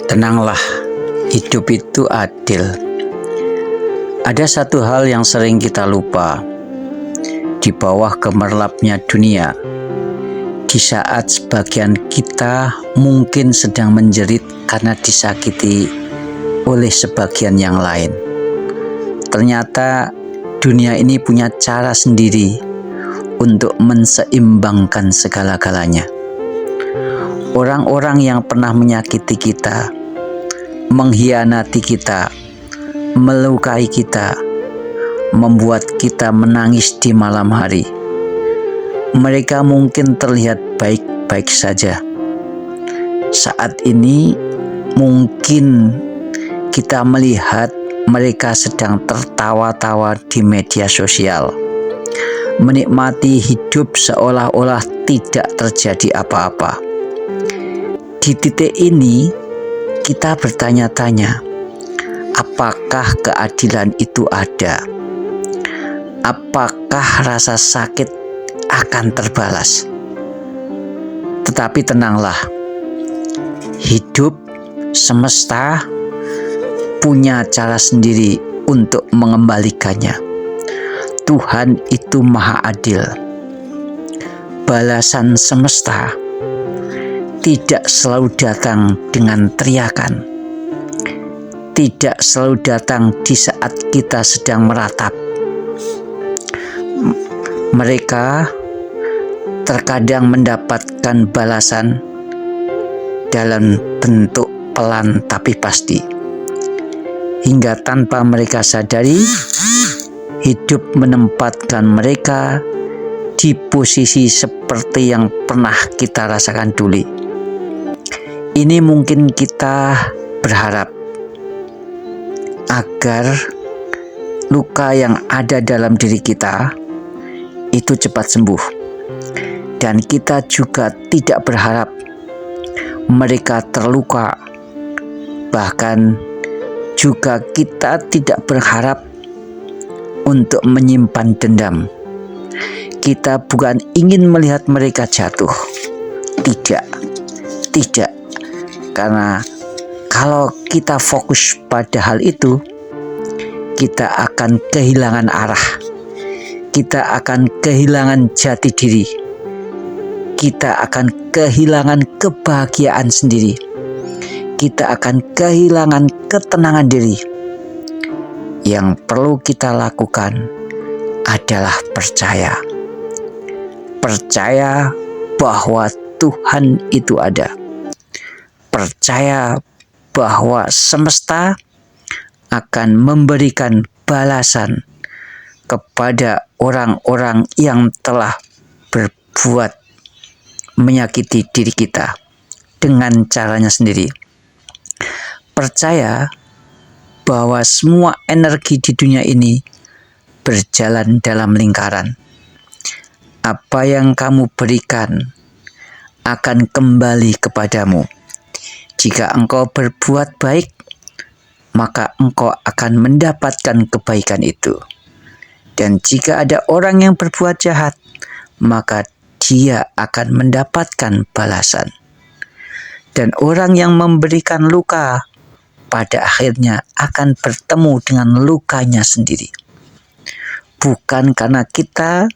Tenanglah, hidup itu adil. Ada satu hal yang sering kita lupa. Di bawah gemerlapnya dunia, di saat sebagian kita mungkin sedang menjerit karena disakiti oleh sebagian yang lain, ternyata dunia ini punya cara sendiri untuk menseimbangkan segala-galanya. Orang-orang yang pernah menyakiti kita, mengkhianati kita, melukai kita, membuat kita menangis di malam hari. Mereka mungkin terlihat baik-baik saja. Saat ini mungkin kita melihat mereka sedang tertawa-tawa di media sosial, menikmati hidup seolah-olah tidak terjadi apa-apa. Di titik ini kita bertanya-tanya, apakah keadilan itu ada? Apakah rasa sakit akan terbalas? Tetapi tenanglah, hidup semesta punya cara sendiri untuk mengembalikannya. Tuhan itu maha adil. Balasan semesta tidak selalu datang dengan teriakan, tidak selalu datang di saat kita sedang meratap. Mereka terkadang mendapatkan balasan dalam bentuk pelan tapi pasti, hingga tanpa mereka sadari, hidup menempatkan mereka di posisi seperti yang pernah kita rasakan dulu. Ini mungkin kita berharap agar luka yang ada dalam diri kita itu cepat sembuh, dan kita juga tidak berharap mereka terluka. Bahkan juga kita tidak berharap untuk menyimpan dendam. Kita bukan ingin melihat mereka jatuh. Tidak. Karena kalau kita fokus pada hal itu, kita akan kehilangan arah. Kita akan kehilangan jati diri. Kita akan kehilangan kebahagiaan sendiri. Kita akan kehilangan ketenangan diri. Yang perlu kita lakukan adalah percaya. Percaya bahwa Tuhan itu ada. Percaya bahwa semesta akan memberikan balasan kepada orang-orang yang telah berbuat menyakiti diri kita dengan caranya sendiri. Percaya bahwa semua energi di dunia ini berjalan dalam lingkaran. Apa yang kamu berikan akan kembali kepadamu. Jika engkau berbuat baik, maka engkau akan mendapatkan kebaikan itu. Dan jika ada orang yang berbuat jahat, maka dia akan mendapatkan balasan. Dan orang yang memberikan luka, pada akhirnya akan bertemu dengan lukanya sendiri. Bukan karena kita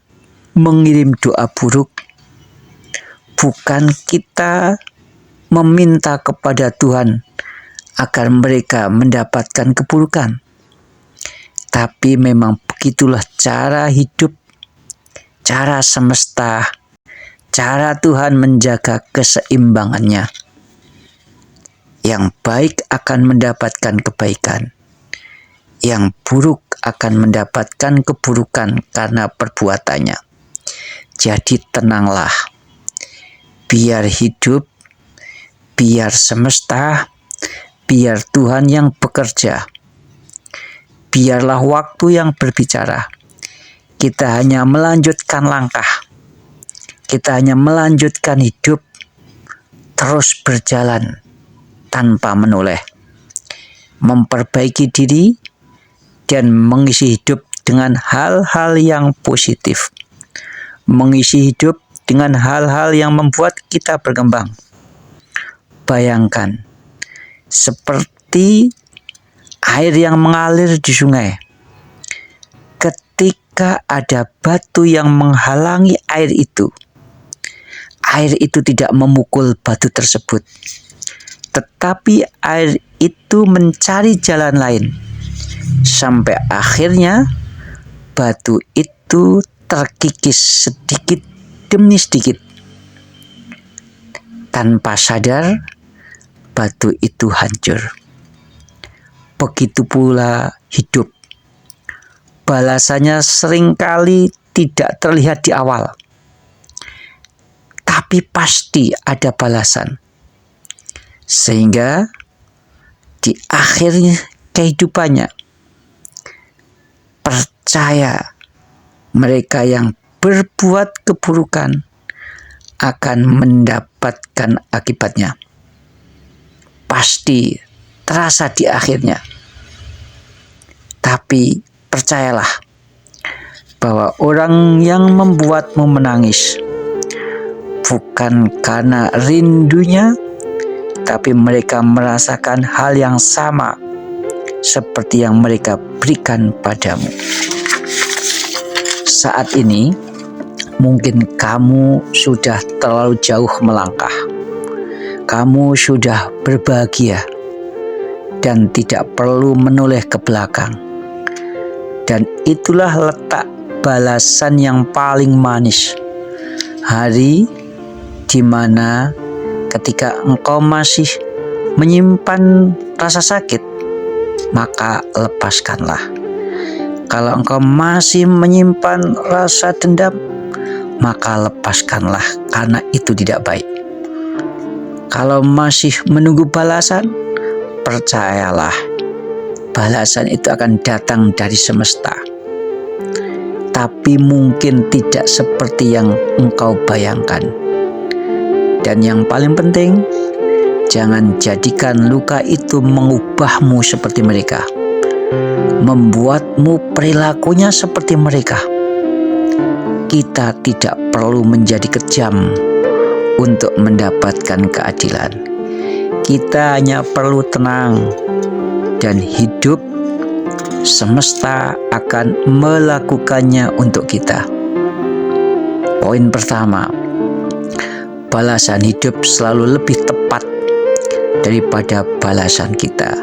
mengirim doa buruk, bukan kita meminta kepada Tuhan agar mereka mendapatkan keburukan. Tapi memang begitulah cara hidup, cara semesta, cara Tuhan menjaga keseimbangannya. Yang baik akan mendapatkan kebaikan, yang buruk akan mendapatkan keburukan karena perbuatannya. Jadi tenanglah, biar hidup, biar semesta, biar Tuhan yang bekerja. Biarlah waktu yang berbicara. Kita hanya melanjutkan langkah. Kita hanya melanjutkan hidup, terus berjalan tanpa menoleh. Memperbaiki diri dan mengisi hidup dengan hal-hal yang positif. Mengisi hidup dengan hal-hal yang membuat kita berkembang. bayangkan seperti air yang mengalir di sungai. Ketika ada batu yang menghalangi air itu tidak memukul batu tersebut, tetapi air itu mencari jalan lain, sampai akhirnya batu itu terkikis sedikit demi sedikit. Tanpa sadar, batu itu hancur. Begitu pula hidup. Balasannya seringkali tidak terlihat di awal, tapi pasti ada balasan. Sehingga di akhir kehidupannya, percaya mereka yang berbuat keburukan akan mendapatkan akibatnya. Pasti terasa di akhirnya. Tapi percayalah bahwa orang yang membuatmu menangis bukan karena rindunya, tapi mereka merasakan hal yang sama seperti yang mereka berikan padamu. Saat ini mungkin kamu sudah terlalu jauh melangkah. Kamu sudah berbahagia dan tidak perlu menoleh ke belakang. Dan itulah letak balasan yang paling manis. Hari di mana ketika engkau masih menyimpan rasa sakit, maka lepaskanlah. Kalau engkau masih menyimpan rasa dendam, maka lepaskanlah, karena itu tidak baik. Kalau masih menunggu balasan, percayalah, balasan itu akan datang dari semesta. Tapi mungkin tidak seperti yang engkau bayangkan. Dan yang paling penting, jangan jadikan luka itu mengubahmu seperti mereka, membuatmu perilakunya seperti mereka. Kita tidak perlu menjadi kejam untuk mendapatkan keadilan. Kita hanya perlu tenang dan hidup. Semesta akan melakukannya untuk kita. Poin pertama, balasan hidup selalu lebih tepat daripada balasan kita.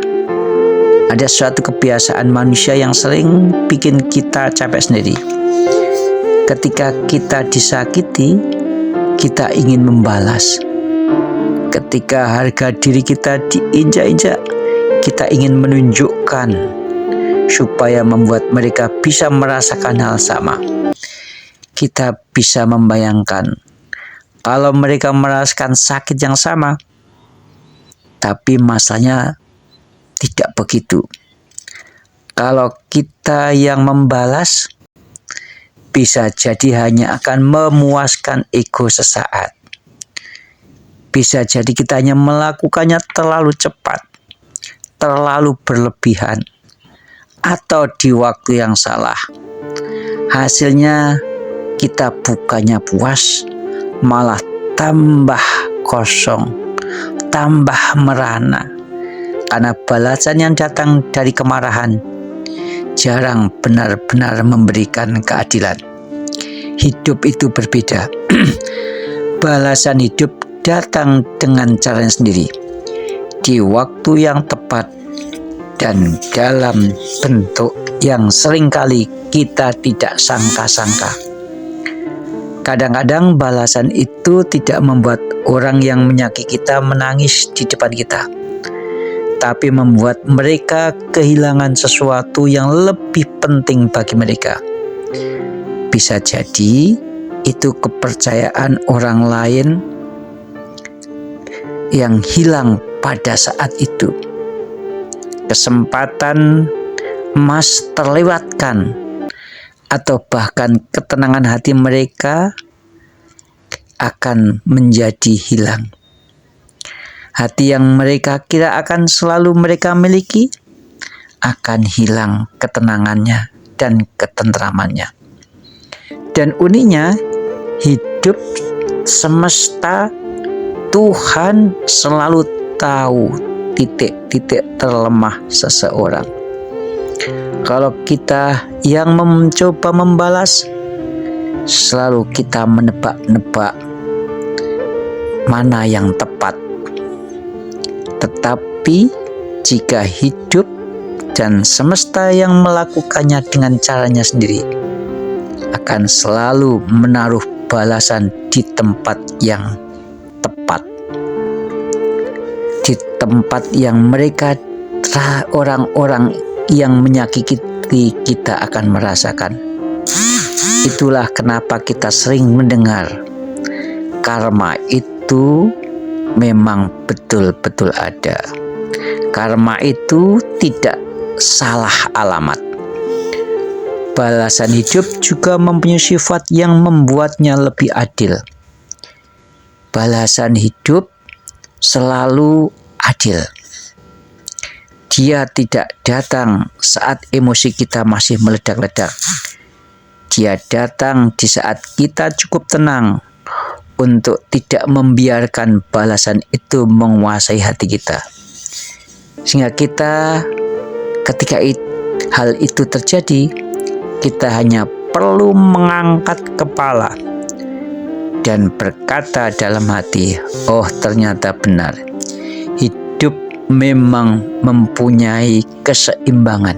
Ada suatu kebiasaan manusia yang sering bikin kita capek sendiri. Ketika kita disakiti, kita ingin membalas. Ketika harga diri kita diinjak-injak, kita ingin menunjukkan supaya membuat mereka bisa merasakan hal sama. Kita bisa membayangkan kalau mereka merasakan sakit yang sama, tapi masalahnya tidak begitu. Kalau kita yang membalas, bisa jadi hanya akan memuaskan ego sesaat. Bisa jadi kita hanya melakukannya terlalu cepat, terlalu berlebihan, atau di waktu yang salah. Hasilnya kita bukannya puas, malah tambah kosong, tambah merana. Karena balasan yang datang dari kemarahan jarang benar-benar memberikan keadilan. Hidup itu berbeda. Balasan hidup datang dengan caranya sendiri, di waktu yang tepat, dan dalam bentuk yang seringkali kita tidak sangka-sangka. Kadang-kadang balasan itu tidak membuat orang yang menyakiti kita menangis di depan kita, tapi membuat mereka kehilangan sesuatu yang lebih penting bagi mereka. Bisa jadi itu kepercayaan orang lain yang hilang pada saat itu. Kesempatan emas terlewatkan, atau bahkan ketenangan hati mereka akan menjadi hilang. Hati yang mereka kira akan selalu mereka miliki akan hilang ketenangannya dan ketentramannya. Dan uniknya, hidup semesta, Tuhan selalu tahu titik-titik terlemah seseorang. Kalau kita yang mencoba membalas, selalu kita menebak-nebak mana yang tepat. Tetapi jika hidup dan semesta yang melakukannya dengan caranya sendiri, akan selalu menaruh balasan di tempat yang tepat, di tempat yang mereka, orang-orang yang menyakiti kita akan merasakan. Itulah kenapa kita sering mendengar karma itu memang betul-betul ada. Karma itu tidak salah alamat. Balasan hidup juga mempunyai sifat yang membuatnya lebih adil. Balasan hidup selalu adil. Dia tidak datang saat emosi kita masih meledak-ledak. Dia datang di saat kita cukup tenang untuk tidak membiarkan balasan itu menguasai hati kita. Sehingga kita ketika hal itu terjadi, kita hanya perlu mengangkat kepala dan berkata dalam hati, oh ternyata benar, hidup memang mempunyai keseimbangan.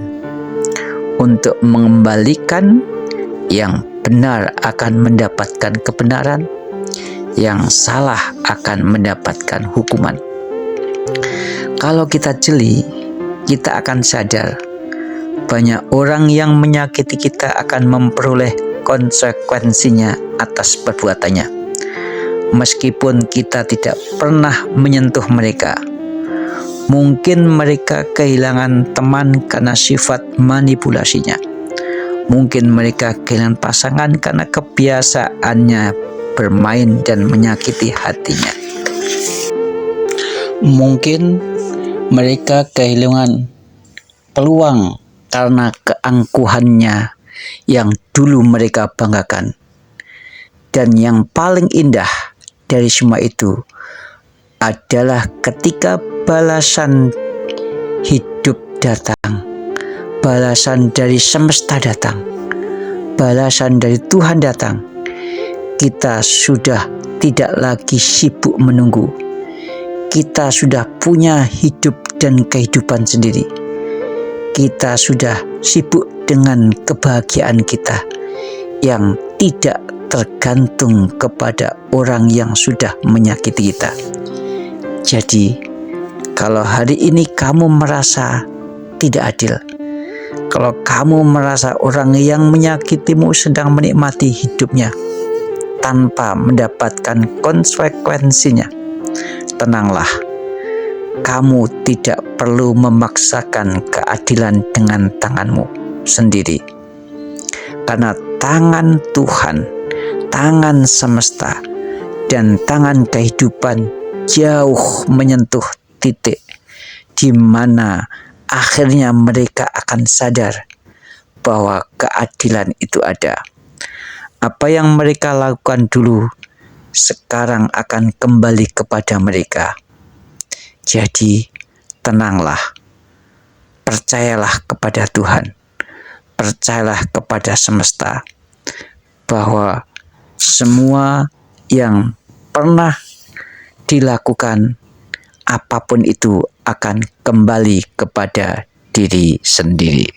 Untuk mengembalikan, yang benar akan mendapatkan kebenaran, yang salah akan mendapatkan hukuman. Kalau kita jeli, kita akan sadar banyak orang yang menyakiti kita akan memperoleh konsekuensinya atas perbuatannya. Meskipun kita tidak pernah menyentuh mereka, mungkin mereka kehilangan teman karena sifat manipulasinya. Mungkin mereka kehilangan pasangan karena kebiasaannya bermain dan menyakiti hatinya. Mungkin mereka kehilangan peluang karena keangkuhannya yang dulu mereka banggakan. Dan yang paling indah dari semua itu adalah ketika balasan hidup datang, balasan dari semesta datang, balasan dari Tuhan datang, kita sudah tidak lagi sibuk menunggu. Kita sudah punya hidup dan kehidupan sendiri. Kita sudah sibuk dengan kebahagiaan kita yang tidak tergantung kepada orang yang sudah menyakiti kita. Jadi, kalau hari ini kamu merasa tidak adil, kalau kamu merasa orang yang menyakitimu sedang menikmati hidupnya tanpa mendapatkan konsekuensinya, tenanglah. Kamu tidak perlu memaksakan keadilan dengan tanganmu sendiri. Karena tangan Tuhan, tangan semesta, dan tangan kehidupan jauh menyentuh titik di mana akhirnya mereka akan sadar bahwa keadilan itu ada. Apa yang mereka lakukan dulu sekarang akan kembali kepada mereka. Jadi, tenanglah, percayalah kepada Tuhan, percayalah kepada semesta, bahwa semua yang pernah dilakukan, apapun itu akan kembali kepada diri sendiri.